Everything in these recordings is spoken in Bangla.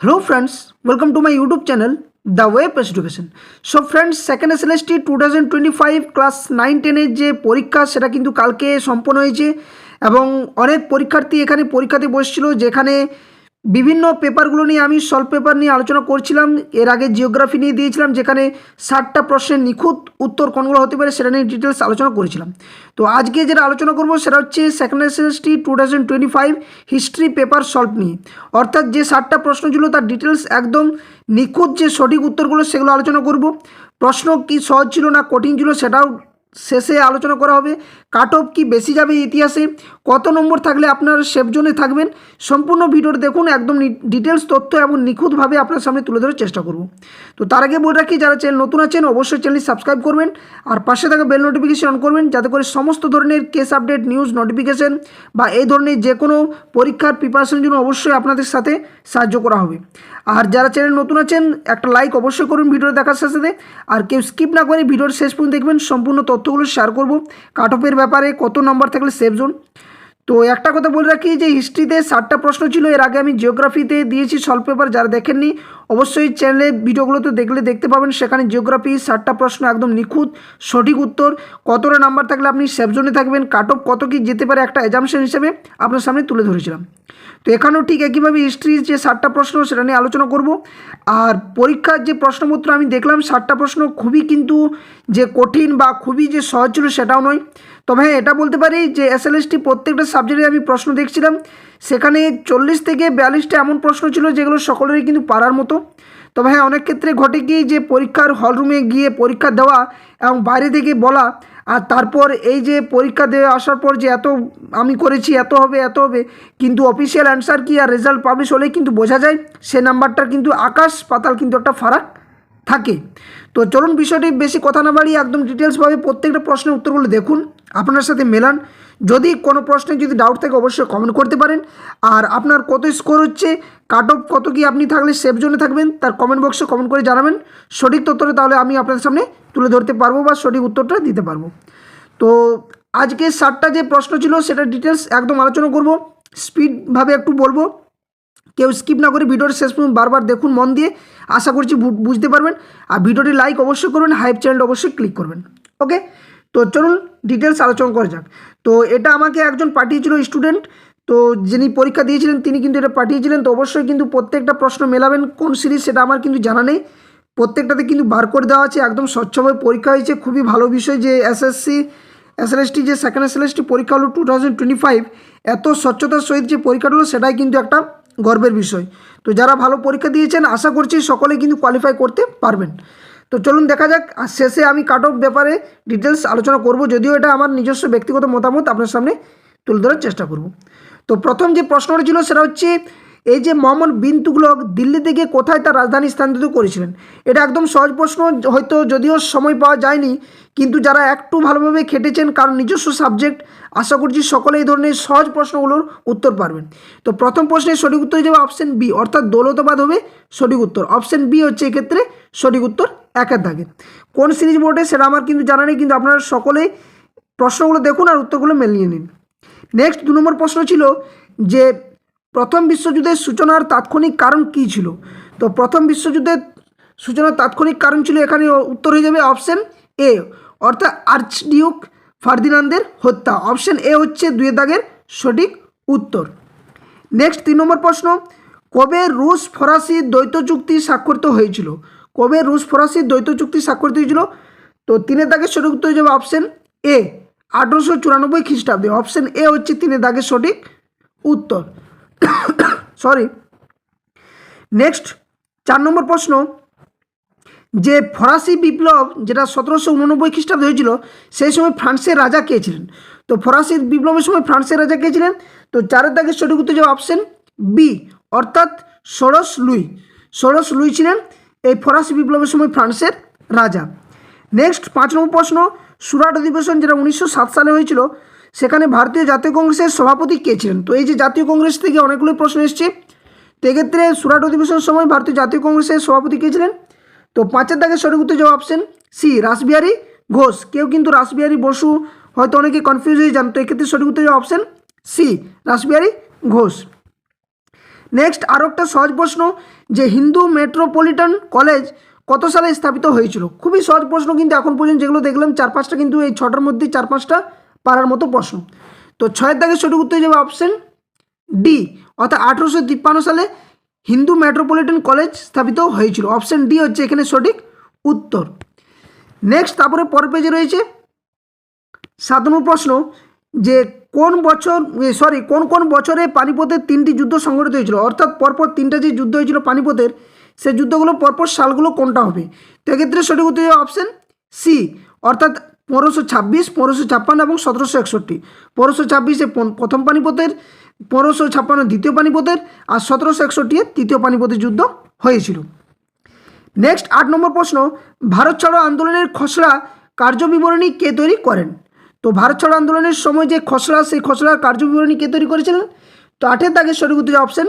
Hello friends, welcome to my YouTube channel The Way Plus Education. So friends, second SLST 2025 class 9-10 যে পরীক্ষা সেটা কিন্তু কালকে সম্পন্ন হয়েছে এবং অনেক পরীক্ষার্থী এখানে পরীক্ষাতে বসছিল, যেখানে বিভিন্ন পেপারগুলো নিয়ে আমি সলভ পেপার নিয়ে আলোচনা করছিলাম। এর আগে জিওগ্রাফি নিয়ে দিয়েছিলাম, যেখানে 60টা প্রশ্নের নিখুঁত উত্তর কোনগুলো হতে পারে সেটা নিয়ে ডিটেলস আলোচনা করেছিলাম। তো আজকে যেটা আলোচনা করব সেটা হচ্ছে second SST 2025 history paper solve নিয়ে, অর্থাৎ যে 60টা প্রশ্ন ছিল তার ডিটেলস একদম নিখুঁত যে সঠিক উত্তরগুলো সেগুলো আলোচনা করব। প্রশ্ন কি সহজ ছিল না কঠিন ছিল সেটাও শেষে আলোচনা করা হবে। কাট অফ কি বেশি যাবে ইতিহাসে, কত নম্বর থাকলে আপনার সেফ জোনে থাকবেন, সম্পূর্ণ ভিডিওটা দেখুন। একদম ডিটেলস তথ্য এবং নিখুঁতভাবে আপনার সামনে তুলে ধরার চেষ্টা করব। তো তার আগে বলে রাখি, যারা চ্যানেল নতুন আছেন অবশ্যই চ্যানেলটি সাবস্ক্রাইব করবেন আর পাশে থাকা বেল নোটিফিকেশন অন করবেন, যাতে করে সমস্ত ধরনের কেস আপডেট, নিউজ, নোটিফিকেশন বা এই ধরনের যে কোনো পরীক্ষার প্রিপারেশনের জন্য অবশ্যই আপনাদের সাথে সাহায্য করা হবে। আর যারা চ্যানেল নতুন আছেন একটা লাইক অবশ্যই করুন ভিডিও দেখার সাথে, আর কেউ স্কিপ না করে ভিডিওর শেষ পর্যন্ত দেখবেন। সম্পূর্ণ তথ্যগুলো শেয়ার করব, কাট অফের ব্যাপারে, কত নম্বর থাকলে সেফ জোন। তো একটা কথা বলে রাখি যে হিস্ট্রিতে 60টা প্রশ্ন ছিল, এর আগে আমি জিওগ্রাফিতে দিয়েছি সলভ পেপার। যারা দেখেননি অবশ্যই চ্যানেলে ভিডিওগুলোতে দেখতে পাবেন, সেখানে জিওগ্রাফি 60টা প্রশ্ন একদম নিখুঁত সঠিক উত্তর, কতটা নাম্বার থাকলে আপনি সেফ জোনে থাকবেন, কাট অফ কত কি যেতে পারে একটা এজাম্পশন হিসেবে আপনার সামনে তুলে ধরেছিলাম। তো এখানেও ঠিক একইভাবে হিস্ট্রির যে 60টা প্রশ্ন সেটা নিয়ে আলোচনা করব। আর পরীক্ষার যে প্রশ্নপত্র আমি দেখলাম 60টা প্রশ্ন খুবই কিন্তু যে কঠিন বা খুবই যে সহজ ছিল সেটাও নয়। তবে হ্যাঁ, এটা বলতে পারি যে এসএলএসটি প্রত্যেকটা সাবজেক্টে আমি প্রশ্ন দেখছিলাম, সেখানে 40 থেকে 42টা এমন প্রশ্ন ছিল যেগুলো সকলেরই কিন্তু পারার মতো। তবে হ্যাঁ, অনেক ক্ষেত্রে ঘটে কি যে পরীক্ষার হলরুমে গিয়ে পরীক্ষা দেওয়া এবং বাইরে থেকে বলা, আর তারপর এই যে পরীক্ষা দিয়ে আসার পর যে এত আমি করেছি এত হবে, কিন্তু অফিসিয়াল অ্যান্সার কি আর রেজাল্ট পাবলিশ হলেই কিন্তু বোঝা যায় সে নাম্বারটার কিন্তু আকাশ পাতাল কিন্তু একটা ফারাক থাকে। তো চলুন বিষয়টি বেশি কথা না বাড়িয়ে একদম ডিটেলসভাবে প্রত্যেকটা প্রশ্নের উত্তরগুলো দেখুন, আপনার সাথে মেলান। যদি কোনো প্রশ্নে যদি ডাউট থাকে অবশ্যই কমেন্ট করতে পারেন। আর আপনার কত স্কোর হচ্ছে, কাট অফ কত কি আপনি থাকলে সেফ জোনে থাকবেন তার কমেন্ট বক্সে কমেন্ট করে জানাবেন সঠিক তথ্যটা, তাহলে আমি আপনাদের সামনে তুলে ধরতে পারবো বা সঠিক উত্তরটা দিতে পারবো। তো আজকে 60টা যে প্রশ্ন ছিল সেটা ডিটেলস একদম আলোচনা করব, স্পিডভাবে একটু বলবো, কেউ স্কিপ না করে ভিডিওর শেষ পর্যন্ত বারবার দেখুন মন দিয়ে, আশা করছি বুঝতে পারবেন। আর ভিডিওটি লাইক অবশ্যই করবেন, হাইপ চ্যানেলটা অবশ্যই ক্লিক করবেন। ওকে, তো চলুন ডিটেলস আলোচনা করা যাক। তো এটা আমাকে একজন পাঠিয়েছিল স্টুডেন্ট, তো যিনি পরীক্ষা দিয়েছিলেন তিনি কিন্তু এটা পাঠিয়েছিলেন। তো অবশ্যই কিন্তু প্রত্যেকটা প্রশ্ন মেলাবেন, কোন সিরিজ সেটা আমার কিন্তু জানা নেই, প্রত্যেকটাতে কিন্তু বার করে দেওয়া আছে, একদম স্বচ্ছভাবে পরীক্ষা হয়েছে। খুবই ভালো বিষয় যে এসএলএসটি যে সেকেন্ড এসএলএসটি পরীক্ষা হলো 2025, এত স্বচ্ছতার সহিত যে পরীক্ষাটা হলো সেটাই কিন্তু একটা গর্বের বিষয়। তো যারা ভালো পরীক্ষা দিয়েছেন আশা করছি সকলে কিন্তু কোয়ালিফাই করতে পারবেন। তো চলুন দেখা যাক, আর শেষে আমি কাট অফ ব্যাপারে ডিটেলস আলোচনা করব, যদিও এটা আমার নিজস্ব ব্যক্তিগত মতামত আপনার সামনে তুলে ধরার চেষ্টা করব। তো প্রথম যে প্রশ্নটা ছিল সেটা হচ্ছে, এই যে মোহাম্মদ বিন তুগলক দিল্লি থেকে কোথায় তার রাজধানী স্থানান্তরিত করেছিলেন। এটা একদম সহজ প্রশ্ন, হয়তো যদিও সময় পাওয়া যায়নি, কিন্তু যারা একটু ভালোভাবে খেটেছেন কারণ নিজস্ব সাবজেক্ট, আশা করছি সকলে এই ধরনের সহজ প্রশ্নগুলোর উত্তর পারবেন। তো প্রথম প্রশ্নের সঠিক উত্তর যাবে অপশন বি, অর্থাৎ দৌলতাবাদ হবে সঠিক উত্তর। অপশন বি হচ্ছে এক্ষেত্রে সঠিক উত্তর, একের দাগে। কোন সিরিজ বোর্ডে সেটা আমার কিন্তু জানা নেই, কিন্তু আপনারা সকলে প্রশ্নগুলো দেখুন আর উত্তরগুলো মিলিয়ে নিন। নেক্সট 2 নম্বর প্রশ্ন ছিল যে প্রথম বিশ্বযুদ্ধের সূচনার তাৎক্ষণিক কারণ কী ছিল। তো প্রথম বিশ্বযুদ্ধের সূচনার তাৎক্ষণিক কারণ ছিল, এখানে উত্তর হয়ে যাবে অপশন এ, অর্থাৎ আর্চডিউক ফার্দিনান্দের হত্যা। অপশন এ হচ্ছে 2 দাগের সঠিক উত্তর। নেক্সট 3 নম্বর প্রশ্ন, কবে রুশ ফরাসি দ্বৈত চুক্তি স্বাক্ষরিত হয়েছিল। কবে রুশ ফরাসি দ্বৈত চুক্তি স্বাক্ষরিত হয়েছিল। তো 3 দাগের সঠিক উত্তর হয়ে যাবে অপশন এ, 1894 খ্রিস্টাব্দে। অপশন এ হচ্ছে 3 দাগের সঠিক উত্তর। সরি। নেক্সট 4 নম্বর প্রশ্ন, যে ফরাসি বিপ্লব যেটা 1789 খ্রিস্টাব্দে হয়েছিল সেই সময় ফ্রান্সের রাজা কে ছিলেন। তো ফরাসি বিপ্লবের সময় ফ্রান্সের রাজা কে ছিলেন। তো 4 দাগের সঠিক উত্তর যাবে অপশন বি, অর্থাৎ ষোড়শ লুই ছিলেন এই ফরাসি বিপ্লবের সময় ফ্রান্সের রাজা। নেক্সট 5 নম্বর প্রশ্ন, সুরাট অধিবেশন যেটা 1907 সালে হয়েছিল সেখানে ভারতীয় জাতীয় কংগ্রেসের সভাপতি কে ছিলেন। তো এই যে জাতীয় কংগ্রেস থেকে অনেকগুলো প্রশ্ন এসছে, তো এক্ষেত্রে সুরাট অধিবেশনের সময় ভারতীয় জাতীয় কংগ্রেসের সভাপতি কে ছিলেন। তো 5 দাগের সঠিক উত্তর যাবে অপশন সি, রাসবিহারী ঘোষ। কেউ কিন্তু রাসবিহারী বসু হয়তো অনেকে কনফিউজ হয়ে যান, তো এক্ষেত্রে সঠিক উত্তর যাবে option C, Rashbehari Ghosh. Next আরও একটা সহজ প্রশ্ন, যে হিন্দু মেট্রোপলিটন কলেজ কত সালে স্থাপিত হয়েছিল? খুবই সহজ প্রশ্ন, কিন্তু এখন পর্যন্ত যেগুলো দেখলাম 4-5টা, কিন্তু এই 6টার মধ্যে 4-5টা পারার মতো প্রশ্ন। তো 6এর দাগের সঠিক উত্তর যাবে অপশন ডি, অর্থাৎ 1853 সালে হিন্দু মেট্রোপলিটন কলেজ স্থাপিত হয়েছিল। অপশন ডি হচ্ছে এখানে সঠিক উত্তর। নেক্সট তারপরে পরের পেজে রয়েছে 7 নম্বর প্রশ্ন, যে কোন কোন বছরে পানিপথের 3টি যুদ্ধ সংঘটিত হয়েছিল? অর্থাৎ পরপর 3টা যে যুদ্ধ হয়েছিল পানিপথের, সেই যুদ্ধগুলো পরপর সালগুলো কোনটা হবে? তো এক্ষেত্রে সঠিক উত্তর হবে অপশন সি, অর্থাৎ 1526, 1556 এবং 1761। 1526-এ প্রথম পানিপথের, 1556 দ্বিতীয় পানিপথের, আর 1761-এ তৃতীয় পানিপথের যুদ্ধ হয়েছিল। নেক্সট 8 নম্বর প্রশ্ন, ভারত ছাড়ো আন্দোলনের খসড়া কার্যবিবরণী কে তৈরি করেন? তো ভারত ছাড়ো আন্দোলনের সময় যে খসড়া, সেই খসড়ার কার্যবিবরণী কে তৈরি করেছিলেন? তো 8এর দাগের সঠিক উত্তর অপশন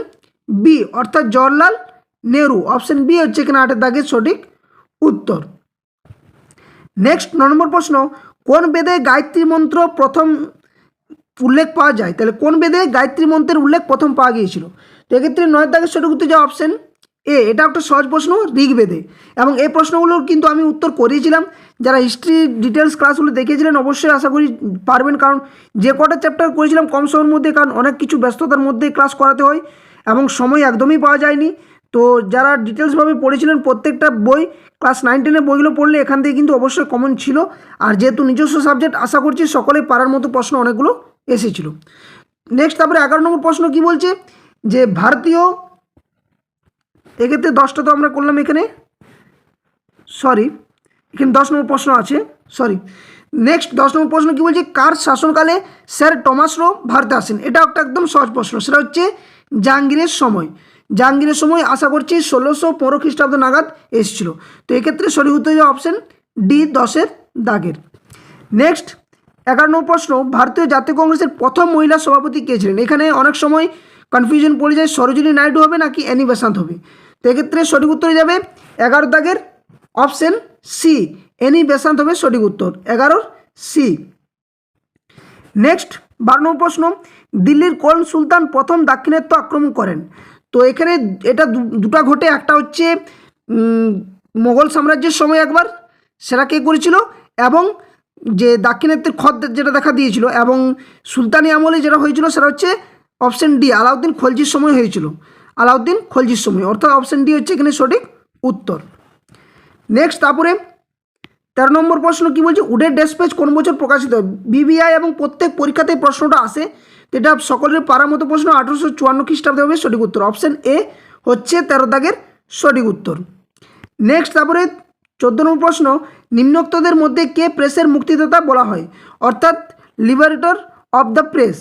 বি, অর্থাৎ জওহরলাল নেহরু। অপশন বি হচ্ছে এখানে 8এর দাগের সঠিক উত্তর। নেক্সট 9 নম্বর প্রশ্ন, কোন বেদে গায়ত্রী মন্ত্র প্রথম উল্লেখ পাওয়া যায়? তাহলে কোন বেদে গায়ত্রী মন্ত্রের উল্লেখ প্রথম পাওয়া গিয়েছিল? তো এক্ষেত্রে 9এর দাগের সঠিক উত্তর যাওয়া অপশন এ, এটা একটা সহজ প্রশ্ন, ঋগ্বেদে। এবং এই প্রশ্নগুলোর কিন্তু আমি উত্তর করিয়েছিলাম। যারা হিস্ট্রি ডিটেলস ক্লাসগুলো দেখিয়েছিলেন অবশ্যই আশা করি পারবেন, কারণ যে কটা চ্যাপ্টার করেছিলাম কম সময়ের মধ্যে, কারণ অনেক কিছু ব্যস্ততার মধ্যে ক্লাস করাতে হয় এবং সময় একদমই পাওয়া যায়নি। তো যারা ডিটেলসভাবে পড়েছিলেন প্রত্যেকটা বই, ক্লাস 9-10 বইগুলো পড়লে এখান থেকে কিন্তু অবশ্যই কমন ছিল। আর যেহেতু নিজস্ব সাবজেক্ট, আশা করছি সকলেই পারার মতো প্রশ্ন অনেকগুলো এসেছিল। নেক্সট তারপরে 11 নম্বর প্রশ্ন কি বলছে, যে ভারতীয়, এক্ষেত্রে 10টা তো আমরা করলাম, এখানে 10 নম্বর প্রশ্ন আছে, নেক্সট 10 নম্বর প্রশ্ন কি বলছে, কার শাসনকালে স্যার টমাস র ভারতে আসেন? এটা একটা একদম সহজ প্রশ্ন, সেটা হচ্ছে জাহাঙ্গীরের সময়। জাহাঙ্গীরের সময় আশা করছি 1615 খ্রিস্টাব্দ নাগাদ এসেছিল। তো এক্ষেত্রে সঠিক উত্তর হবে অপশন ডি, 10-এর দাগের। নেক্সট 11 নম্বর প্রশ্ন, ভারতীয় জাতীয় কংগ্রেসের প্রথম মহিলা সভাপতি কে ছিলেন? এখানে অনেক সময় কনফিউশন পড়ে যায়, সরোজিনী নাইডু হবে নাকি অ্যানি বেসান্ত হবে। তো এক্ষেত্রে সঠিক উত্তরে যাবে 11 দাগের অপশন সি, অ্যানি বেসান্ত হবে সঠিক উত্তর, 11 সি। নেক্সট 12 নম্বর প্রশ্ন, দিল্লির কোন সুলতান প্রথম দাক্ষিণাত্য আক্রমণ করেন? তো এখানে এটা দুটা ঘটে, একটা হচ্ছে মোগল সাম্রাজ্যের সময় একবার, সেটা কে করেছিল, এবং যে দাক্ষিণাত্যের খত যেটা দেখা দিয়েছিল, এবং সুলতানি আমলে যেটা হয়েছিল সেটা হচ্ছে অপশন ডি, আলাউদ্দিন খলজির সময় হয়েছিল, আলাউদ্দিন খলজির সময়, অর্থাৎ অপশন ডি হচ্ছে এখানে সঠিক উত্তর। নেক্সট তারপরে 13 নম্বর প্রশ্ন কি বলছে, উডের ড্যাশপেজ কোন বছর প্রকাশিত হয়? বিবিআই এবং প্রত্যেক পরীক্ষাতে প্রশ্নটা আসে, তো এটা সকলের পারার মতো প্রশ্ন, 1854 খ্রিস্টাব্দে হবে সঠিক উত্তর। অপশন এ হচ্ছে 13 দাগের সঠিক উত্তর। নেক্সট তারপরে 14 নম্বর প্রশ্ন, নিম্নোক্তদের মধ্যে কে প্রেসের মুক্তিদাতা বলা হয়? অর্থাৎ লিবারেটর অফ দ্য প্রেস।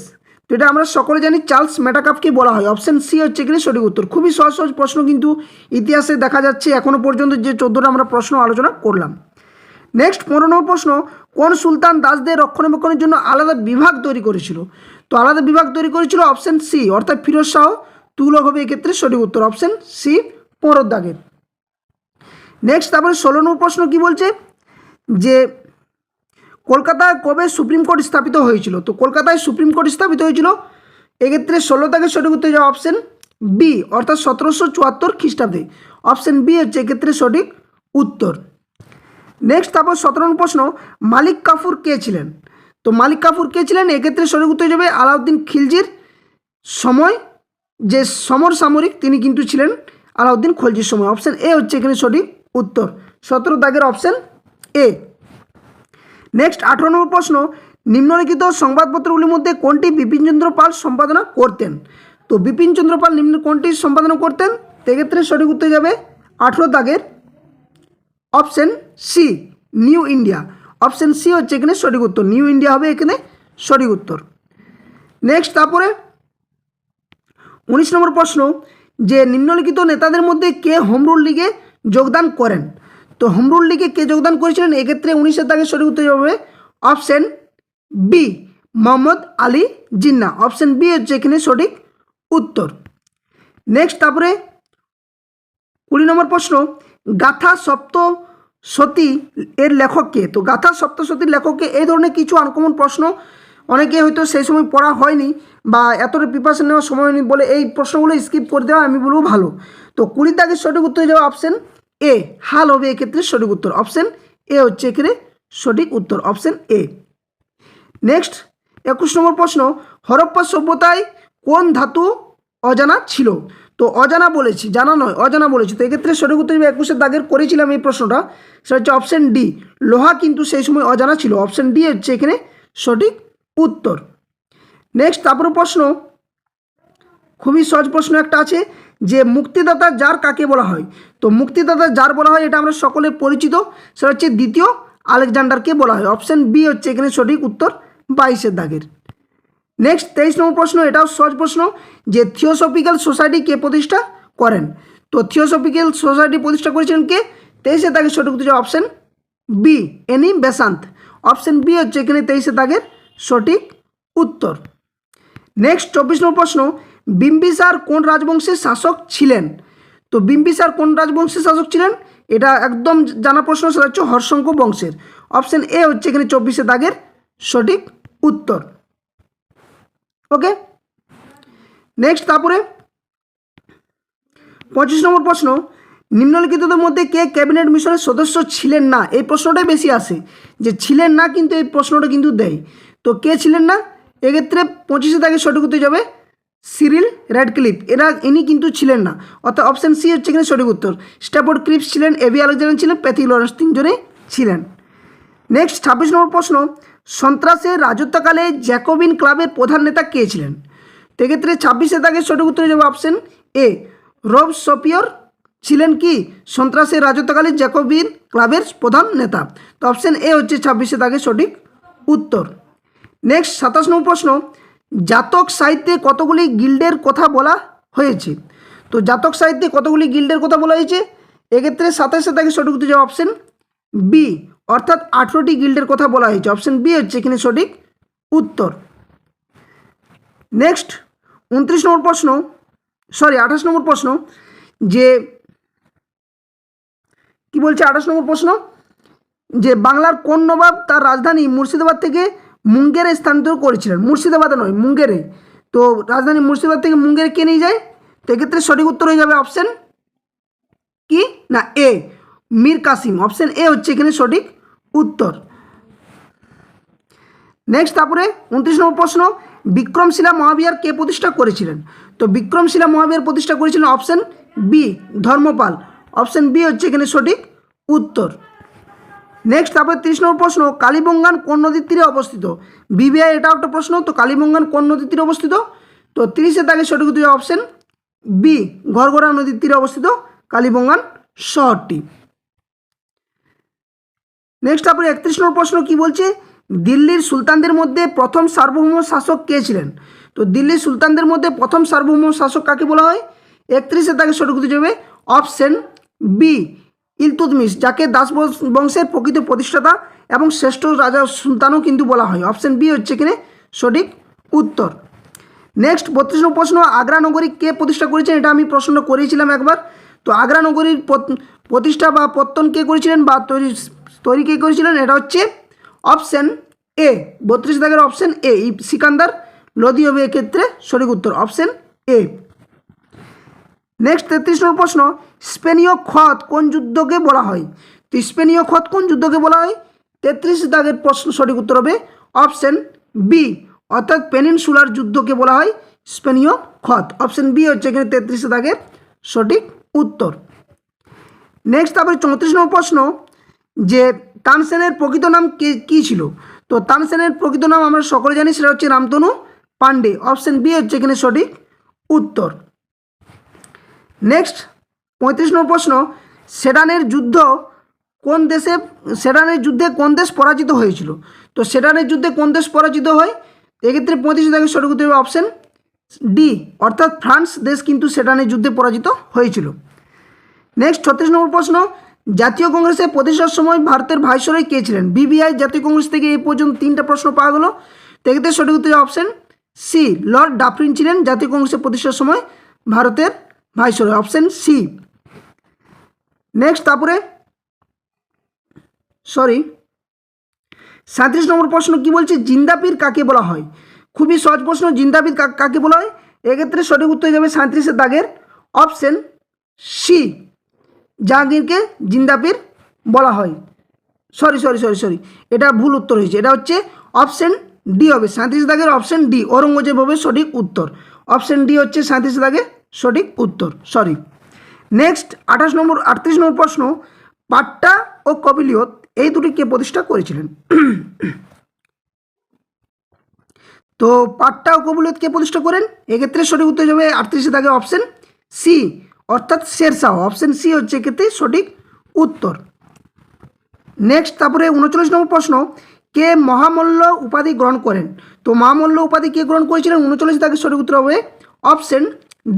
তো এটা আমরা সকলে জানি চার্লস মেটাকাফকে বলা হয়। অপশন সি হচ্ছে এখানে সঠিক উত্তর। খুবই সহজ সহজ প্রশ্ন, কিন্তু ইতিহাসে দেখা যাচ্ছে এখনও পর্যন্ত যে 14টা আমরা প্রশ্ন আলোচনা করলাম। নেক্সট 15 নম্বর প্রশ্ন, কোন সুলতান দাসদের রক্ষণাবেক্ষণের জন্য আলাদা বিভাগ তৈরি করেছিল? তো আলাদা বিভাগ তৈরি করেছিল অপশন সি, অর্থাৎ ফিরোজ শাহ তুগলক হবে এক্ষেত্রে সঠিক উত্তর। অপশন সি 15 দাগের। নেক্সট তারপরে 16 নম্বর প্রশ্ন কি বলছে, যে কলকাতায় কবে সুপ্রিম কোর্ট স্থাপিত হয়েছিল? তো কলকাতায় সুপ্রিম কোর্ট স্থাপিত হয়েছিল এক্ষেত্রে 16 দাগের সঠিক উত্তর যাওয়া অপশন বি, অর্থাৎ 1774 খ্রিস্টাব্দে। অপশন বি হচ্ছে এক্ষেত্রে সঠিক উত্তর। নেক্সট তারপর 17 নম্বর প্রশ্ন, মালিক কাফুর কে ছিলেন? তো মালিক কাফুর কে ছিলেন? এক্ষেত্রে সঠিক উত্তর যাবে আলাউদ্দিন খিলজির সময় যে সমরসামরিক, তিনি কিন্তু ছিলেন আলাউদ্দিন খলজির সময়। অপশন এ হচ্ছে এখানে সঠিক উত্তর, 17 দাগের অপশন এ। নেক্সট 18 নম্বর প্রশ্ন, নিম্নলিখিত সংবাদপত্রগুলির মধ্যে কোনটি বিপিনচন্দ্র পাল সম্পাদনা করতেন? তো বিপিনচন্দ্র পাল নিম্ন কোনটি সম্পাদনা করতেন? সেক্ষেত্রে সঠিক উত্তর যাবে 18 দাগের option C, New India. Option C হচ্ছে এখানে সঠিক উত্তর, নিউ ইন্ডিয়া হবে এখানে সঠিক উত্তর। নেক্সট তারপরে 19 নম্বর প্রশ্ন, যে নিম্নলিখিত নেতাদের মধ্যে কে হোম রুল লিগে যোগদান করেন? তো হোম রুল লিগে কে যোগদান করেছিলেন? এক্ষেত্রে 19 দাগের সঠিক উত্তর হবে option B, Mohammad Ali Jinnah. Option B হচ্ছে এখানে সঠিক উত্তর। নেক্সট তারপরে 20 নম্বর প্রশ্ন, গাথা সপ্তশতী এর লেখক কে? তো গাথা সপ্তশতীর লেখককে, এই ধরনের কিছু আনকমন প্রশ্ন অনেকে হয়তো সেই সময় পড়া হয়নি বা এতটা প্রিপারেশন নেওয়ার সময় হয়নি বলে এই প্রশ্নগুলো স্কিপ করে দেওয়া আমি বলবো ভালো। তো 20 দাগের সঠিক উত্তর যাবে অপশন এ, হাল হবে এক্ষেত্রে সঠিক উত্তর। অপশন এ হচ্ছে এখানে সঠিক উত্তর, অপশন এ। নেক্সট 21 নম্বর প্রশ্ন, হরপ্পা সভ্যতায় কোন ধাতু অজানা ছিল? তো অজানা বলেছি, জানা নয়, অজানা বলেছি। তো এক্ষেত্রে সঠিক উত্তর 21 দাগের করেছিলাম এই প্রশ্নটা, সেটা হচ্ছে অপশন ডি, লোহা কিন্তু সেই সময় অজানা ছিল। অপশন ডি হচ্ছে এখানে সঠিক উত্তর। নেক্সট তারপরে প্রশ্ন, খুবই সহজ প্রশ্ন একটা আছে যে মুক্তিদাতা জার কাকে বলা হয়? তো মুক্তিদাতা জার বলা হয়, এটা আমরা সকলে পরিচিত, সেটা হচ্ছে দ্বিতীয় আলেকজান্ডারকে বলা হয়। অপশন বি হচ্ছে এখানে সঠিক উত্তর 22 দাগের। নেক্সট 23 নম্বর প্রশ্ন, এটাও সহজ প্রশ্ন যে থিওসফিক্যাল সোসাইটি কে প্রতিষ্ঠা করেন? তো থিওসফিক্যাল সোসাইটি প্রতিষ্ঠা করেছিলেন কে? 23 দাগের সঠিক উত্তর option B, Annie Besant. Option B হচ্ছে এখানে 23 দাগের সঠিক উত্তর। নেক্সট 24 নম্বর প্রশ্ন, বিম্বিসার কোন রাজবংশের শাসক ছিলেন? তো বিম্বিসার কোন রাজবংশের শাসক ছিলেন? এটা একদম জানা প্রশ্ন, সেটা হচ্ছে হর্ষঙ্ক বংশের। অপশন এ হচ্ছে এখানে 24 দাগের সঠিক উত্তর। ওকে, নেক্সট তারপরে 25 নম্বর প্রশ্ন, নিম্নলিখিতদের মধ্যে কে ক্যাবিনেট মিশনের সদস্য ছিলেন না? এই প্রশ্নটাই বেশি আসে যে ছিলেন না, কিন্তু এই প্রশ্নটা কিন্তু দেয়। তো কে ছিলেন না? এক্ষেত্রে 25 দাগের সঠিক উত্তর যাবে সিরিল র্যাডক্লিফ, ইনি কিন্তু ছিলেন না, অর্থাৎ অপশন সি হচ্ছে এখানে সঠিক উত্তর। স্ট্যাফোর্ড ক্রিপস ছিলেন, এভি আলেকজান্ডার ছিলেন, প্যাথি লরেন্স, তিনজনেই ছিলেন। নেক্সট 26 নম্বর প্রশ্ন, সন্ত্রাসের রাজত্বকালে জ্যাকোবিন ক্লাবের প্রধান নেতা কে ছিলেন? তো এক্ষেত্রে 26 দাগের সঠিক উত্তর যাবে অপশন এ, রোবসপিয়র ছিলেন কি সন্ত্রাসের রাজত্বকালে জ্যাকোবিন ক্লাবের প্রধান নেতা। তো অপশন এ হচ্ছে 26 দাগের সঠিক উত্তর। নেক্সট 27 নম্বর প্রশ্ন, জাতক সাহিত্যে কতগুলি গিল্ডের কথা বলা হয়েছে? তো জাতক সাহিত্যে কতগুলি গিল্ডের কথা বলা হয়েছে? এক্ষেত্রে 27 দাগের সঠিক উত্তর যাবে অপশন বি, অর্থাৎ 18টি গিল্ডের কথা বলা হয়েছে। অপশন বি হচ্ছে এখানে সঠিক উত্তর। নেক্সট 29 নম্বর প্রশ্ন, 28 নম্বর প্রশ্ন, যে কি বলছে 28 নম্বর প্রশ্ন, যে বাংলার কোন নবাব তার রাজধানী মুর্শিদাবাদ থেকে মুঙ্গেরে স্থানান্তর করেছিলেন? মুর্শিদাবাদে নয়, মুঙ্গেরে। তো রাজধানী মুর্শিদাবাদ থেকে মুঙ্গেরে কে নিয়ে যায়? তো এক্ষেত্রে সঠিক উত্তর হয়ে যাবে অপশন কি না এ, মীর কাসিম। অপশন এ হচ্ছে এখানে সঠিক উত্তর। নেক্সট তারপরে 29 নম্বর প্রশ্ন, বিক্রমশিলা মহাবিহার কে প্রতিষ্ঠা করেছিলেন? তো বিক্রমশিলা মহাবিহার প্রতিষ্ঠা করেছিলেন option B, Dharmapala. Option B হচ্ছে এখানে সঠিক উত্তর। নেক্সট তারপরে 30 নম্বর প্রশ্ন, কালীবঙ্গান কোন নদীর তীরে অবস্থিত? বিবিআই এটাও একটা প্রশ্ন। তো কালীবঙ্গান কোন নদীর তীরে অবস্থিত? তো 30 দাগের সঠিক উত্তর অপশন বি, ঘরঘরা নদীর তীরে অবস্থিত কালীবঙ্গান শহরটি। নেক্সট তারপরে 31 নম্বর প্রশ্ন কি বলছে, দিল্লির সুলতানদের মধ্যে প্রথম সার্বভৌম শাসক কে ছিলেন? তো দিল্লির সুলতানদের মধ্যে প্রথম সার্বভৌম শাসক কাকে বলা হয়? 31 দাগের সঠিক উত্তর যাবে অপশন বি, ইলতুৎমিশ, যাকে দাস বংশের প্রকৃত প্রতিষ্ঠাতা এবং শ্রেষ্ঠ রাজা সুলতানও কিন্তু বলা হয়। অপশন বি হচ্ছে এখানে সঠিক উত্তর। নেক্সট 32 নম্বর প্রশ্ন, আগ্রা নগরী কে প্রতিষ্ঠা করেছেন? এটা আমি প্রশ্নটা করেছিলাম একবার। তো আগ্রা নগরীর প্রতিষ্ঠা বা পত্তন কে করেছিলেন বা তৈরি কে করেছিলেন? এটা হচ্ছে অপশন এ, 32 দাগের অপশন এ, সিকান্দার লোদি হবে এক্ষেত্রে সঠিক উত্তর, অপশন এ। নেক্সট 33 নম্বর প্রশ্ন, স্পেনীয় খত কোন যুদ্ধকে বলা হয়? তো স্পেনীয় খত কোন যুদ্ধকে বলা হয়? 33 দাগের প্রশ্ন সঠিক উত্তর হবে অপশন বি, অর্থাৎ পেনিনসুলার যুদ্ধকে বলা হয় স্পেনীয় খত। অপশন বি হচ্ছে এখানে 33 দাগের সঠিক উত্তর। নেক্সট তারপরে 34 নম্বর প্রশ্ন, যে তানসেনের প্রকৃত নাম কী ছিল? তো তানসেনের প্রকৃত নাম আমরা সকলে জানি, সেটা হচ্ছে রামতনু পান্ডে। অপশন বি হচ্ছে এখানে সঠিক উত্তর। নেক্সট 35 নম্বর প্রশ্ন, সেডানের যুদ্ধে কোন দেশ পরাজিত হয়েছিল? তো সেডানের যুদ্ধে কোন দেশ পরাজিত হয়? এক্ষেত্রে 35 দাগের সঠিক উত্তর হবে অপশন ডি, অর্থাৎ ফ্রান্স দেশ কিন্তু সেডানের যুদ্ধে পরাজিত হয়েছিল। নেক্সট 36 নম্বর প্রশ্ন, জাতীয় কংগ্রেসের প্রতিষ্ঠার সময় ভারতের ভাইসরয় কে ছিলেন? বিবিআই জাতীয় কংগ্রেস থেকে এই পর্যন্ত 3টা প্রশ্ন পাওয়া গেল। এক্ষেত্রে সঠিক উত্তর অপশন সি, লর্ড ডাফরিন ছিলেন জাতীয় কংগ্রেসের প্রতিষ্ঠার সময় ভারতের ভাইসরয়। Option C. নেক্সট তারপরে 37 নম্বর প্রশ্ন কি বলছে, জিন্দাপীর কাকে বলা হয়? খুবই সহজ প্রশ্ন, জিন্দাপীর কাকে বলা হয়? এক্ষেত্রে সঠিক উত্তর যাবে 37 দাগের অপশন সি, জাহাঙ্গীরকে জিন্দাপীর বলা হয়। সরি, এটা ভুল উত্তর হয়েছে, এটা হচ্ছে অপশন ডি হবে, 37 দাগের অপশন ডি, ঔরঙ্গজেব হবে সঠিক উত্তর। অপশন ডি হচ্ছে 37 দাগের সঠিক উত্তর। সরি। নেক্সট 38 নম্বর প্রশ্ন, পাট্টা ও কপিলিয়ত এই দুটি কে প্রতিষ্ঠা করেছিলেন? তো পাট্টা ও কপিলিয়ত কে প্রতিষ্ঠা করেন? এক্ষেত্রে সঠিক উত্তর যাবে 38 দাগের অপশন সি, অর্থাৎ শেরশাহ। অপশন সি হচ্ছে এক্ষেত্রে সঠিক উত্তর। নেক্সট তারপরে 39 নম্বর প্রশ্ন, কে মহামল্ল উপাধি গ্রহণ করেন? তো মহামল্ল উপাধি কে গ্রহণ করেছিলেন? 39 দাগের সঠিক উত্তর হবে অপশন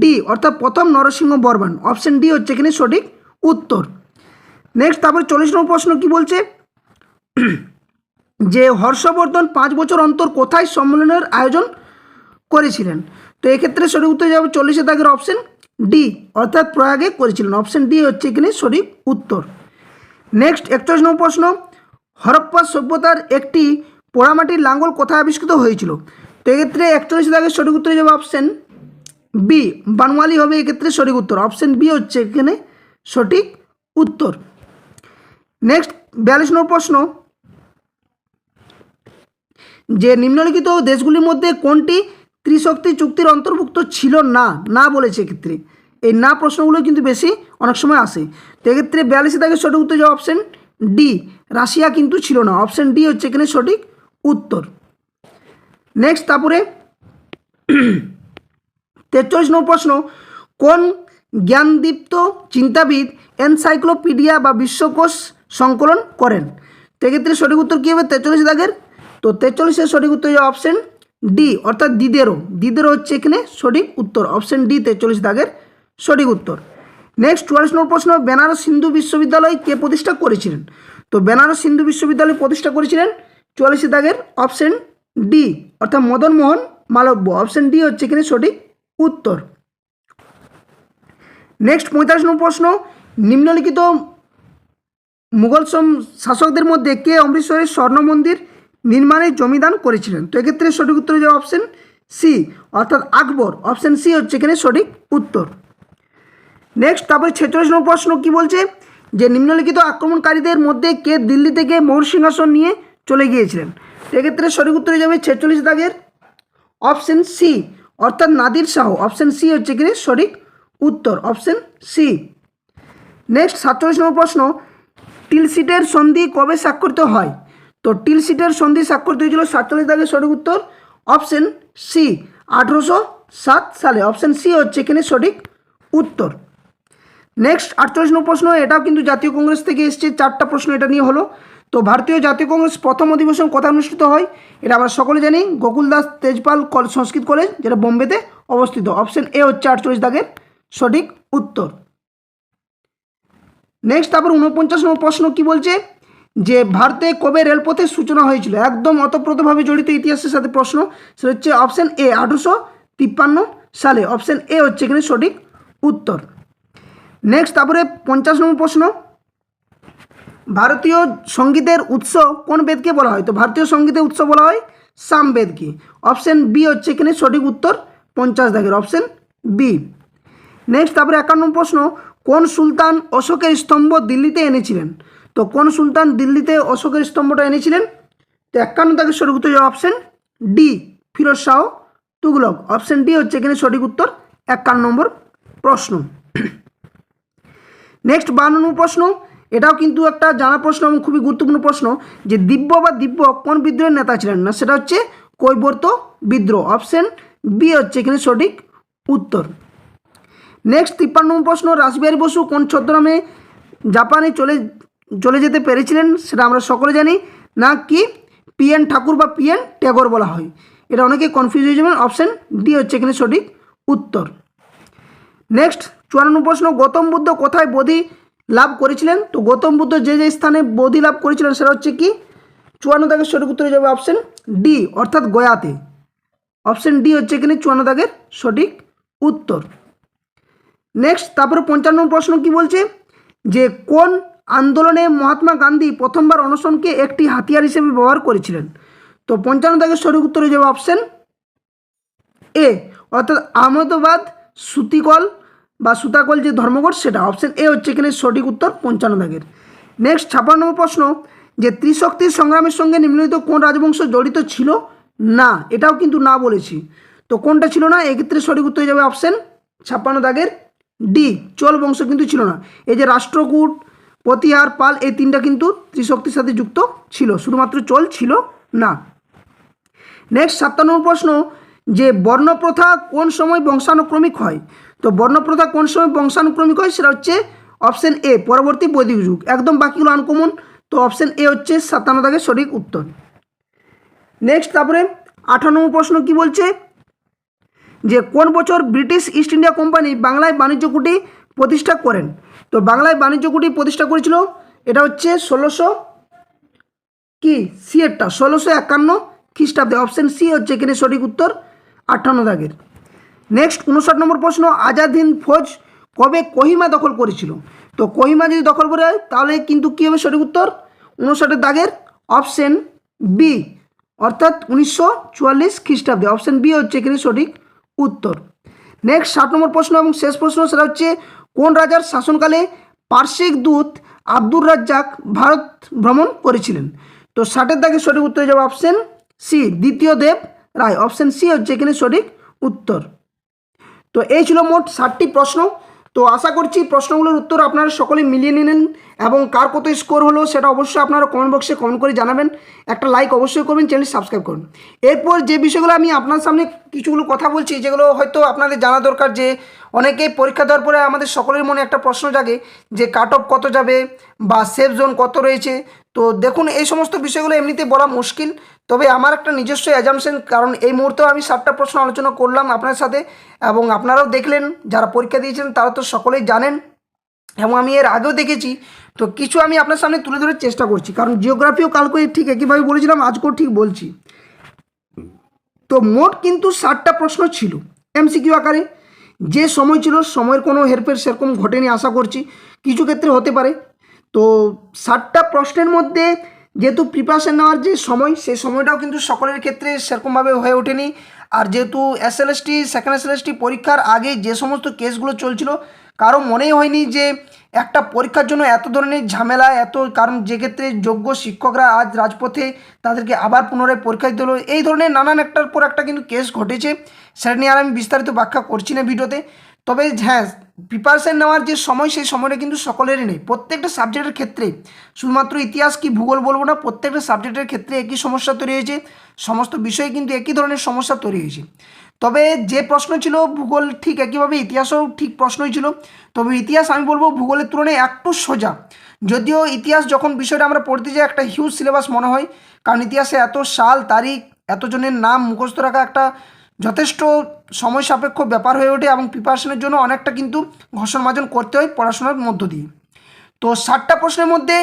ডি, অর্থাৎ প্রথম নরসিংহ বর্মন। অপশন ডি হচ্ছে এখানে সঠিক উত্তর। নেক্সট তারপরে 40 নম্বর প্রশ্ন কি বলছে, যে হর্ষবর্ধন 5 বছর অন্তর কোথায় সম্মেলনের আয়োজন করেছিলেন? তো এক্ষেত্রে সঠিক উত্তর যাবে 40 দাগের অপশন ডি, অর্থাৎ প্রয়াগে করেছিলেন। অপশন ডি হচ্ছে এখানে সঠিক উত্তর। নেক্সট 41 নম্বর প্রশ্ন, হরপ্পা সভ্যতার একটি পোড়ামাটির লাঙ্গল কোথায় আবিষ্কৃত হয়েছিল? তো এক্ষেত্রে 41 দাগের সঠিক উত্তর যাবে অপশন বি, বানওয়ালি হবে এক্ষেত্রে সঠিক উত্তর। অপশন বি হচ্ছে এখানে সঠিক উত্তর। নেক্সট 42 নম্বর প্রশ্ন, যে নিম্নলিখিত দেশগুলির মধ্যে কোনটি ত্রিশক্তি চুক্তির অন্তর্ভুক্ত ছিল না? না বলেছে এক্ষেত্রে, এই না প্রশ্নগুলো কিন্তু বেশি অনেক সময় আসে। তো এক্ষেত্রে 42 দাগের সঠিক উত্তর যাবে অপশন ডি, রাশিয়া কিন্তু ছিল না। অপশন ডি হচ্ছে এখানে সঠিক উত্তর। নেক্সট তারপরে 43 নম্বর প্রশ্ন, কোন জ্ঞানদীপ্ত চিন্তাবিদ এনসাইক্লোপিডিয়া বা বিশ্বকোষ সংকলন করেন? তো এক্ষেত্রে সঠিক উত্তর কী হবে 43 দাগের? তো 43-এর সঠিক উত্তর যাবে অপশন ডি, অর্থাৎ দিদেরো হচ্ছে এখানে সঠিক উত্তর। অপশন ডি 43 দাগের সঠিক উত্তর। নেক্সট 44 নম্বর প্রশ্ন, বেনারস হিন্দু বিশ্ববিদ্যালয় কে প্রতিষ্ঠা করেছিলেন? তো বেনারস হিন্দু বিশ্ববিদ্যালয় প্রতিষ্ঠা করেছিলেন 44 দাগের অপশন ডি, অর্থাৎ মদন মোহন মালব্য। অপশন ডি হচ্ছে এখানে সঠিক উত্তর। নেক্সট 45 নম্বর প্রশ্ন, নিম্নলিখিত মুঘল শাসকদের মধ্যে কে অমৃতসরের স্বর্ণ মন্দির নির্মাণের জমিদান করেছিলেন? তো এক্ষেত্রে সঠিক উত্তর যাবে অপশন সি, অর্থাৎ আকবর। অপশন সি হচ্ছে এখানে সঠিক উত্তর। নেক্সট তারপরে 46 নম্বর প্রশ্ন কি বলছে, যে নিম্নলিখিত আক্রমণকারীদের মধ্যে কে দিল্লি থেকে ময়ূর সিংহাসন নিয়ে চলে গিয়েছিলেন? এক্ষেত্রে সঠিক উত্তর যাবে 46 দাগের অপশন সি, অর্থাৎ নাদির শাহ। অপশন সি হচ্ছে এখানে সঠিক উত্তর। Option C. নেক্সট 47 নম্বর প্রশ্ন, টিলসিটের সন্ধি কবে স্বাক্ষরিত হয়? তো টিলসিটের সন্ধি স্বাক্ষরিত হয়েছিল 47 দাগের সঠিক উত্তর অপশন সি, 1807 সালে। অপশন সি হচ্ছে এখানে সঠিক উত্তর। নেক্সট 48 নম্বর প্রশ্ন, এটাও কিন্তু জাতীয় কংগ্রেস থেকে এসছে, 4টা প্রশ্ন এটা নিয়ে হলো। তো ভারতীয় জাতীয় কংগ্রেস প্রথম অধিবেশন কোথায় অনুষ্ঠিত হয়? এটা আমরা সকলে জানি, গোকুলদাস তেজপাল সংস্কৃত কলেজ, যেটা বোম্বেতে অবস্থিত। অপশন এ হচ্ছে 48 দাগের সঠিক উত্তর। নেক্সট তারপর 49 নম্বর প্রশ্ন কি বলছে, যে ভারতে কবে রেলপথের সূচনা হয়েছিল? একদম অতপ্রতভাবে জড়িত ইতিহাসের সাথে প্রশ্ন, সেটা হচ্ছে অপশন এ 1853 সালে। অপশন এ হচ্ছে এখানে সঠিক উত্তর। নেক্সট তারপরে 50 নম্বর প্রশ্ন, ভারতীয় সঙ্গীতের উৎস কোন বেদকে বলা হয়? তো ভারতীয় সঙ্গীতের উৎস বলা হয় সামবেদকে। অপশন বি হচ্ছে এখানে সঠিক উত্তর, 50 দাগের অপশন বি। নেক্সট তারপরে 51 নম্বর প্রশ্ন, কোন সুলতান অশোকের স্তম্ভ দিল্লিতে এনেছিলেন? তো কোন সুলতান দিল্লিতে অশোকের স্তম্ভটা এনেছিলেন? তো 51 দাগের সঠিক উত্তর option D, Firoz Shah Tughlaq. Option D হচ্ছে এখানে সঠিক উত্তর, 51 নম্বর প্রশ্ন। নেক্সট 52 নম্বর প্রশ্ন, এটাও কিন্তু একটা জানা প্রশ্ন এবং খুবই গুরুত্বপূর্ণ প্রশ্ন, যে দিব্য কোন বিদ্রোহের নেতা ছিলেন? না, সেটা হচ্ছে কৈবর্ত বিদ্রোহ। অপশন বি হচ্ছে এখানে সঠিক উত্তর। নেক্সট 53 নম্বর প্রশ্ন, রাসবিহারী বসু কোন ছদ্মনামে জাপানে চলে যেতে পেরেছিলেন? সেটা আমরা সকলে জানি, না কি পিএন ঠাকুর বা পিএন ট্যাগর বলা হয়। এটা অনেকে কনফিউজ হয়ে যাবেন। অপশন ডি হচ্ছে এখানে সঠিক উত্তর। নেক্সট 54 নম্বর প্রশ্ন, গৌতম বুদ্ধ কোথায় বোধি লাভ করেছিলেন? তো গৌতম বুদ্ধ যে স্থানে বোধি লাভ করেছিলেন সেটা হচ্ছে কি 54 দাগের সঠিক উত্তর যাবে অপশন ডি, অর্থাৎ গয়াতে। অপশন ডি হচ্ছে এখানে 54 দাগের সঠিক উত্তর। নেক্সট তারপরে 55 প্রশ্ন কি বলছে, যে কোন আন্দোলনে মহাত্মা গান্ধী প্রথমবার অনশনকে একটি হাতিয়ার হিসেবে ব্যবহার করেছিলেন? তো 55 দাগের সঠিক উত্তর হয়ে যাবে অপশন এ, অর্থাৎ আহমেদাবাদ সুতিকল বা সুতাকল যে ধর্মঘট সেটা। অপশন এ হচ্ছে এখানে সঠিক উত্তর 55 দাগের। নেক্সট 56 নম্বর প্রশ্ন, যে ত্রিশক্তির সংগ্রামের সঙ্গে নিম্নলিখিত কোন রাজবংশ জড়িত ছিল না? এটাও কিন্তু না বলেছি, তো কোনটা ছিল না? এক্ষেত্রে সঠিক উত্তর হয়ে যাবে অপশন 56 দাগের ডি, চোল বংশ কিন্তু ছিল না। এই যে রাষ্ট্রকূট, প্রতিহার, পাল, এই তিনটা কিন্তু ত্রিশক্তির সাথে যুক্ত ছিল, শুধুমাত্র চোল ছিল না। নেক্সট 57 নম্বর প্রশ্ন, যে বর্ণপ্রথা কোন সময় বংশানুক্রমিক হয়? তো বর্ণপ্রথা কোন সময় বংশানুক্রমিক হয় সেটা হচ্ছে অপশন এ, পরবর্তী বৈদিক যুগ। একদম বাকিগুলো আনকমন, তো অপশন এ হচ্ছে 57 দাগের সঠিক উত্তর। নেক্সট তারপরে 58 নম্বর প্রশ্ন কি বলছে, যে কোন বছর ব্রিটিশ ইস্ট ইন্ডিয়া কোম্পানি বাংলায় বাণিজ্য কুটি প্রতিষ্ঠা করেন? তো বাংলায় বাণিজ্য কুটি প্রতিষ্ঠা করেছিল, এটা হচ্ছে 1651 খ্রিস্টাব্দে। অপশন সি হচ্ছে এখানে সঠিক উত্তর 58 দাগের। নেক্সট 59 নম্বর প্রশ্ন, আজাদ হিন্দ ফৌজ কবে কোহিমা দখল করেছিল? তো কোহিমা যদি দখল করে হয় তাহলে কিন্তু কী হবে সঠিক উত্তর? 59 দাগের অপশন বি, অর্থাৎ 1944 খ্রিস্টাব্দে। অপশন বি হচ্ছে এখানে সঠিক উত্তর। নেক্সট 60 নম্বর প্রশ্ন এবং শেষ প্রশ্ন, সেটা হচ্ছে কোন রাজার শাসনকালে পার্শ্বিক দূত আব্দুর রাজ্জাক ভারত ভ্রমণ করেছিলেন? তো 60 দাগের সঠিক উত্তর হয়ে যাবে অপশন সি, দ্বিতীয় দেব রায়। অপশন সি হচ্ছে এখানে সঠিক উত্তর। তো এই ছিল মোট 60টি প্রশ্ন। তো আশা করছি প্রশ্নগুলোর উত্তর আপনারা সকলে মিলিয়ে নিলেন এবং কার কত স্কোর হলো সেটা অবশ্যই আপনারা কমেন্ট বক্সে কমেন্ট করে জানাবেন। একটা লাইক অবশ্যই করবেন, চ্যানেল সাবস্ক্রাইব করুন। এরপর যে বিষয়গুলো আমি আপনার সামনে কিছুগুলো কথা বলছি যেগুলো হয়তো আপনাদের জানা দরকার, যে অনেকেই পরীক্ষা দেওয়ার পরে আমাদের সকলের মনে একটা প্রশ্ন জাগে যে কাট অফ কত যাবে বা সেফ জোন কত রয়েছে। তো দেখুন, এই সমস্ত বিষয়গুলো এমনিতে বলা মুশকিল, তবে আমার একটা নিজস্ব অ্যাজাম্পশন, কারণ এই মুহূর্তেও আমি 7টা প্রশ্ন আলোচনা করলাম আপনার সাথে এবং আপনারাও দেখলেন, যারা পরীক্ষা দিয়েছেন তারা তো সকলেই জানেন এবং আমি এর আগেও দেখেছি। তো কিছু আমি আপনার সামনে তুলে ধরার চেষ্টা করছি, কারণ জিওগ্রাফিও কালকে ঠিক একইভাবে বলেছিলাম, আজকেও ঠিক বলছি। তো মোট কিন্তু 7টা প্রশ্ন ছিল এমসিকিউ আকারে। যে সময় ছিল, সময়ের কোনো হেরফের সেরকম ঘটেনি আশা করছি, কিছু ক্ষেত্রে হতে পারে। তো 7টা প্রশ্নের মধ্যে যেহেতু প্রিপারেশন নেওয়ার যে সময়, সেই সময়টাও কিন্তু সকলের ক্ষেত্রে সেরকমভাবে হয়ে ওঠেনি। আর যেহেতু এসএলএসটি সেকেন্ড এসএলএসটি পরীক্ষার আগে যে সমস্ত কেসগুলো চলছিল, কারো মনেই হয়নি যে একটা পরীক্ষার জন্য এত ধরনের ঝামেলা, কারণ যে ক্ষেত্রে যোগ্য শিক্ষকরা আজ রাজপথে, তাদেরকে আবার পুনরায় পরীক্ষা দিতে হলো। এই ধরনের নানান একটার পর একটা কিন্তু কেস ঘটেছে, সেটা নিয়ে আর আমি বিস্তারিত ব্যাখ্যা করছি না ভিডিওতে। তবে হ্যাঁ, প্রিপারেশন নেওয়ার যে সময়, সেই সময়টা কিন্তু সকলেরই নেই, প্রত্যেকটা সাবজেক্টের ক্ষেত্রে। শুধুমাত্র ইতিহাস কি ভূগোল বলবো না, প্রত্যেকটা সাবজেক্টের ক্ষেত্রে একই সমস্যা তৈরি হয়েছে, সমস্ত বিষয়ে কিন্তু একই ধরনের সমস্যা তৈরি হয়েছে। তবে যে প্রশ্ন ছিল ভূগোল, ঠিক একইভাবে ইতিহাসও ঠিক প্রশ্নই ছিল। তবে ইতিহাস আমি বলবো ভূগোলের তুলনায় একটু সোজা, যদিও ইতিহাস যখন বিষয়টা আমরা পড়তে যাই একটা হিউজ সিলেবাস মনে হয়, কারণ ইতিহাসে এত সাল তারিখ, এতজনের নাম মুখস্থ রাখা একটা যথেষ্ট সময় সাপেক্ষ ব্যাপার হয়ে ওঠে এবং প্রিপারেশনের জন্য অনেকটা কিন্তু ঘষণ মাজন করতে হয় পড়াশোনার মধ্য দিয়ে। তো 60টা প্রশ্নের মধ্যে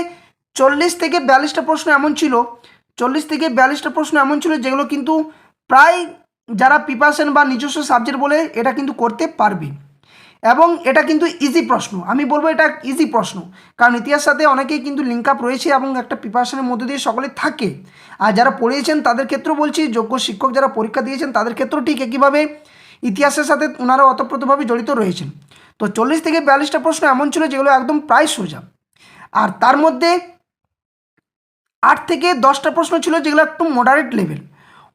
40 থেকে 42টা প্রশ্ন এমন ছিল, 40 থেকে 42টা প্রশ্ন এমন ছিল যেগুলো কিন্তু প্রায় যারা প্রিপারেশন বা নিজস্ব সাবজেক্ট বলে এটা কিন্তু করতে পারবে। এবং এটা কিন্তু ইজি প্রশ্ন, আমি বলবো এটা ইজি প্রশ্ন, কারণ ইতিহাসের সাথে অনেকেই কিন্তু লিঙ্ক আপ রয়েছে এবং একটা প্রিপারেশনের মধ্যে দিয়ে সকলে থাকে। আর যারা পড়িয়েছেন তাদের ক্ষেত্রেও বলছি, যোগ্য শিক্ষক যারা পরীক্ষা দিয়েছেন তাদের ক্ষেত্রেও ঠিক একইভাবে ইতিহাসের সাথে ওনারা ওতপ্রোতভাবে জড়িত রয়েছেন। তো 40 থেকে 42টা প্রশ্ন এমন ছিল যেগুলো একদম প্রায় সোজা, আর তার মধ্যে 8 থেকে 10টা প্রশ্ন ছিল যেগুলো একটু মডারেট লেভেল।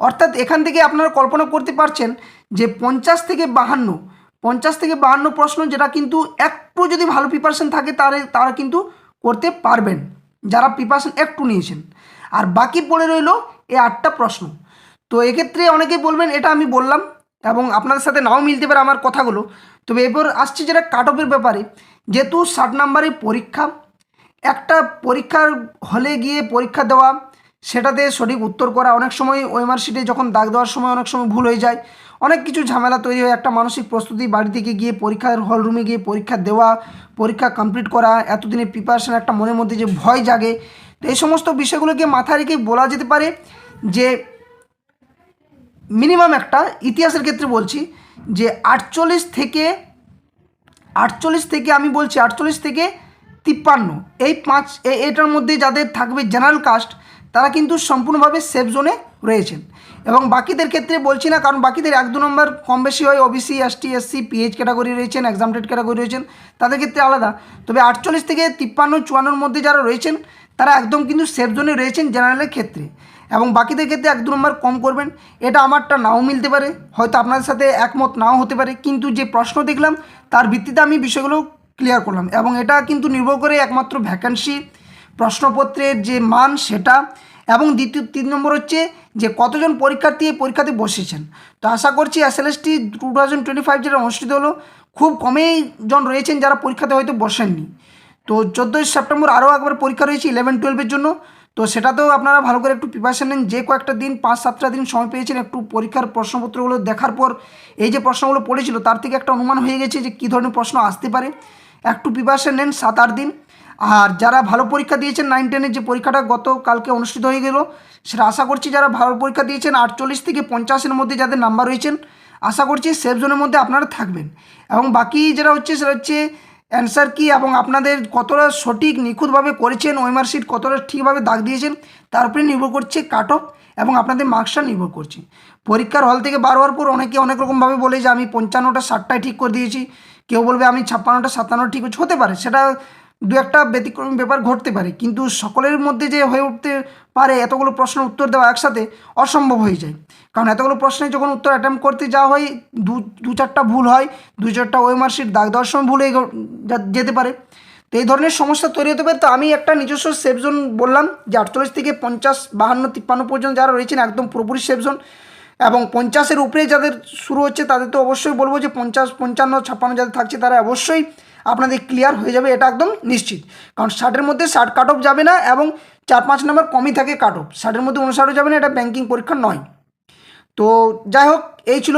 অর্থাৎ এখান থেকে আপনারা কল্পনা করতে পারছেন যে 50 থেকে 52 প্রশ্ন, যেটা কিন্তু একটু যদি ভালো প্রিপারেশন থাকে তারা কিন্তু করতে পারবেন, যারা প্রিপারেশন একটু নিয়েছেন। আর বাকি পড়ে রইল এই 8টা প্রশ্ন। তো এক্ষেত্রে অনেকেই বলবেন এটা আমি বললাম এবং আপনাদের সাথে নাও মিলতে পারে আমার কথাগুলো। তবে এরপর আসছে যেটা কাট অফের ব্যাপারে, যেহেতু 60 নম্বরের পরীক্ষা, একটা পরীক্ষার হলে গিয়ে পরীক্ষা দেওয়া, সেটাতে সঠিক উত্তর করা, অনেক সময় ওএমআর শিটে যখন দাগ দেওয়ার সময় অনেক সময় ভুল হয়ে যায়, অনেক কিছু ঝামেলা তৈরি হয়। একটা মানসিক প্রস্তুতি, বাড়ি থেকে গিয়ে পরীক্ষার হল রুমে গিয়ে পরীক্ষা দেওয়া, পরীক্ষা কমপ্লিট করা, এতদিনের প্রিপারেশন, একটা মনের মধ্যে যে ভয় জাগে। তো এই সমস্ত বিষয়গুলোকে মাথায় রেখে বলা যেতে পারে যে মিনিমাম একটা ইতিহাসের ক্ষেত্রে বলছি যে 48 থেকে আমি বলছি 48 থেকে 53, এটার মধ্যে যাদের থাকবে জেনারেল কাস্ট তারা কিন্তু সম্পূর্ণভাবে সেফ জোনে রয়েছেন। এবং বাকিদের ক্ষেত্রে বলছি না, কারণ বাকিদের 1-2 নম্বর কম বেশি হয়, OBC, ST, SC, pH category রয়েছেন, এক্সামটেড ক্যাটাগরি রয়েছেন, তাদের ক্ষেত্রে আলাদা। তবে 48 থেকে 53-54 মধ্যে যারা রয়েছেন তারা একদম কিন্তু সেফ জোনে রয়েছেন জেনারেলের ক্ষেত্রে। এবং বাকিদের ক্ষেত্রে 1-2 নম্বর কম করবেন, এটা আমারটা নাও মিলতে পারে, হয়তো আপনাদের সাথে একমত নাও হতে পারে, কিন্তু যে প্রশ্ন দেখলাম তার ভিত্তিতে আমি বিষয়গুলো ক্লিয়ার করলাম। এবং এটা কিন্তু নির্ভর করে একমাত্র ভ্যাকেন্সি, প্রশ্নপত্রের যে মান সেটা, এবং 3 নম্বর হচ্ছে যে কতজন পরীক্ষার্থী এই পরীক্ষাতে বসেছেন। তো আশা করছি SLST 2025 যেটা অনুষ্ঠিত হলো, খুব কমেই জন রয়েছেন যারা পরীক্ষাতে হয়তো বসেননি। তো 14ই সেপ্টেম্বর আরও একবার পরীক্ষা রয়েছে 11-12 জন্য। তো সেটাতেও আপনারা ভালো করে একটু প্রিপারেশন নেন। যে কয়েকটা দিন 5-7টা দিন সময় পেয়েছেন, একটু পরীক্ষার প্রশ্নপত্রগুলো দেখার পর এই যে প্রশ্নগুলো পড়েছিল তার থেকে একটা অনুমান হয়ে গেছে যে কী ধরনের প্রশ্ন আসতে পারে। একটু প্রিপারেশন নেন 7-8 দিন। আর যারা ভালো পরীক্ষা দিয়েছেন 9-10-এর যে পরীক্ষাটা কালকে অনুষ্ঠিত হয়ে গেল, সেটা আশা করছি যারা ভালো পরীক্ষা দিয়েছেন 48 থেকে 50-এর মধ্যে যাদের নাম্বার রয়েছেন, আশা করছি সেফ জোনের মধ্যে আপনারা থাকবেন। এবং বাকি যেটা হচ্ছে সেটা হচ্ছে অ্যান্সার কি এবং আপনাদের কতটা সঠিক নিখুঁতভাবে করেছেন, ওএমআর শিট কতটা ঠিকভাবে দাগ দিয়েছেন তার উপরে নির্ভর করছে কাট অফ, এবং আপনাদের মার্কসটা নির্ভর করছে। পরীক্ষার হল থেকে বার হওয়ার পর অনেকে অনেক রকমভাবে বলে যে আমি 55টা 60টায় ঠিক করে দিয়েছি, কেউ বলবে আমি 56টা 57 ঠিক হতে পারে, সেটা দু একটা ব্যতিক্রমী ব্যাপার ঘটতে পারে, কিন্তু সকলের মধ্যে যে হয়ে উঠতে পারে এতগুলো প্রশ্নের উত্তর দেওয়া একসাথে অসম্ভব হয়ে যায়। কারণ এতগুলো প্রশ্নে যখন উত্তর অ্যাটেম্প করতে যাওয়া হয়, 2-4টা ভুল হয়, 2-4টা ওএমআর শিট দাগ দেওয়ার সময় ভুল হয়ে যেতে পারে। তো এই ধরনের সমস্যা তৈরি হতে পারে। তো আমি একটা নিজস্ব সেফ জোন বললাম যে 48 থেকে 50, 52, 53 পর্যন্ত যারা রয়েছেন একদম পুরোপুরি সেফ জোন। এবং 50-এর উপরে যাদের শুরু হচ্ছে তাদের তো অবশ্যই বলবো যে 50, 55, 56 যাদের থাকছে তারা অবশ্যই আপনাদের ক্লিয়ার হয়ে যাবে, এটা একদম নিশ্চিত। কারণ 60-এর মধ্যে 60 কাট অফ যাবে না, এবং 4-5 নম্বর কমই থাকে কাট অফ, 60-এর মধ্যে 59 যাবে না, এটা ব্যাঙ্কিং পরীক্ষা নয়। তো যাই হোক, এই ছিল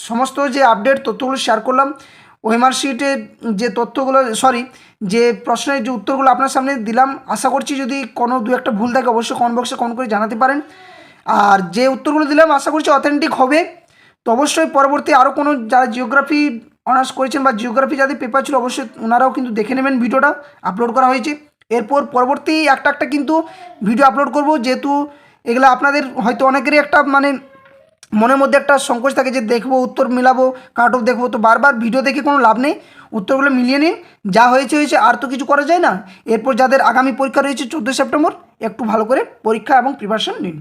সমস্ত যে আপডেট তথ্যগুলো শেয়ার করলাম। ওএমআর শিটের যে তথ্যগুলো যে প্রশ্নের যে উত্তরগুলো আপনার সামনে দিলাম, আশা করছি যদি কোনো 2-একটা ভুল থাকে অবশ্যই কমেন্ট বক্সে কমেন্ট করে জানাতে পারেন। আর যে উত্তরগুলো দিলাম আশা করছি অথেন্টিক হবে। তো অবশ্যই পরবর্তী আরও কোনো যারা জিওগ্রাফি অনার্স করেছেন বা জিওগ্রাফি যাদের পেপার ছিল অবশ্যই ওনারাও কিন্তু দেখে নেবেন, ভিডিওটা আপলোড করা হয়েছে। এরপর পরবর্তী একটা কিন্তু ভিডিও আপলোড করব, যেহেতু এগুলো আপনাদের হয়তো অনেকেরই একটা মনের মধ্যে একটা সংকোচ থাকে যে দেখবো উত্তর মিলাবো কাট অফ দেখবো, তো বারবার ভিডিও দেখে কোনো লাভ নেই, উত্তরগুলো মিলিয়ে নিন, যা হয়েছে আর তো কিছু করা যায় না। এরপর যাদের আগামী পরীক্ষা রয়েছে 14 সেপ্টেম্বর, একটু ভালো করে পরীক্ষা এবং প্রিপারেশন নিন।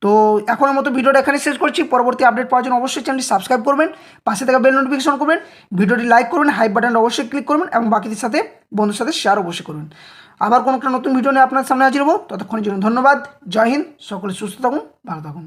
তো এখনের মতো ভিডিওটা এখানে শেষ করছি। পরবর্তী আপডেট পাওয়ার জন্য অবশ্যই চ্যানেলটি সাবস্ক্রাইব করবেন, পাশে থাকা বেল নোটিফিকেশন করবেন, ভিডিওটি লাইক করবেন, হাই বাটনটা অবশ্যই ক্লিক করবেন, এবং বাকিদের সাথে বন্ধুর সাথে শেয়ার অবশ্যই করবেন। আবার কোনো একটা নতুন ভিডিও নিয়ে আপনার সামনে হাজির হবো, ততক্ষণের জন্য ধন্যবাদ। জয় হিন্দ, সকলে সুস্থ থাকুন, ভালো থাকুন।